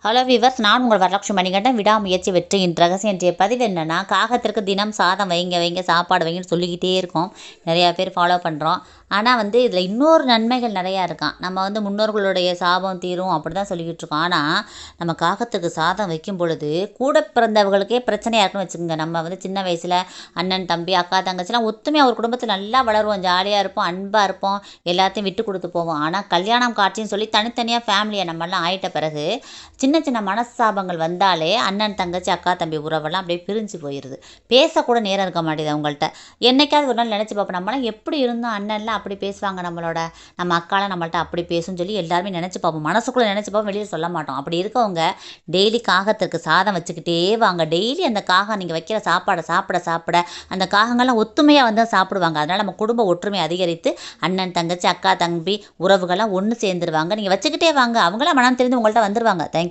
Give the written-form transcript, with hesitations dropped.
Hello viewers, நான் உங்கள் வரலட்சுமி மணிகண்டன். விடாமுயற்சி வெற்றியின் ரகசியம் என்ற பதிவு என்னென்னா, காகத்திற்கு தினம் சாதம் வைங்க வைங்க சாப்பாடு வைங்கன்னு சொல்லிக்கிட்டே இருக்கோம். நிறையா பேர் ஃபாலோ பண்ணுறோம். ஆனால் இதில் இன்னொரு நன்மைகள் நிறையா இருக்கான். நம்ம முன்னோர்களுடைய சாபம் தீரும் அப்படி தான் சொல்லிக்கிட்டு இருக்கோம். ஆனால் நம்ம காகத்துக்கு சாதம் வைக்கும் பொழுது கூட பிறந்தவர்களுக்கே பிரச்சனையாக இருக்குன்னு வச்சுக்கோங்க. நம்ம சின்ன வயசில் அண்ணன் தம்பி அக்கா தங்கச்சிலாம் ஒத்துமையாக ஒரு குடும்பத்தில் நல்லா வளருவோம், ஜாலியாக இருப்போம், அன்பாக இருப்போம், எல்லாத்தையும் விட்டு கொடுத்து போவோம். ஆனால் கல்யாணம் காட்சின்னு சொல்லி தனித்தனியாக ஃபேமிலியை நம்மளாம் ஆயிட்ட பிறகு சின்ன சின்ன மனஸ்தாபங்கள் வந்தாலே அண்ணன் தங்கச்சி அக்கா தம்பி உறவெல்லாம் அப்படியே பிரிஞ்சு போயிடுது. பேசக்கூட நேரம் இருக்க மாட்டேது அவங்கள்ட்ட. என்னைக்காவது ஒரு நாள் நினச்சி பார்ப்போம், நம்மளாம் எப்படி இருந்தோம், அண்ணன்லாம் அப்படி பேசுவாங்க நம்மளோட, நம்ம அக்காலாம் நம்மள்ட்ட அப்படி பேசுன்னு சொல்லி எல்லாருமே நினச்சி பார்ப்போம். மனசுக்குள்ளே நினச்சி பார்ப்போம், வெளியில் சொல்ல மாட்டோம். அப்படி இருக்கவங்க டெய்லி காகத்திற்கு சாதம் வச்சுக்கிட்டே வாங்க. டெய்லி அந்த காகம் நீங்கள் வைக்கிற சாப்பாடை சாப்பிட சாப்பிட அந்த காகங்கள்லாம் ஒத்துமையாக சாப்பிடுவாங்க. அதனால் நம்ம குடும்ப ஒற்றுமை அதிகரித்து அண்ணன் தங்கச்சி அக்கா தம்பி உறவுகள்லாம் ஒன்று சேர்ந்துருவாங்க. நீங்கள் வச்சுக்கிட்டே வாங்க, அவங்களாம் மனம் தெரிந்து உங்கள்கிட்ட வந்துடுவாங்க. தேங்க்யூ.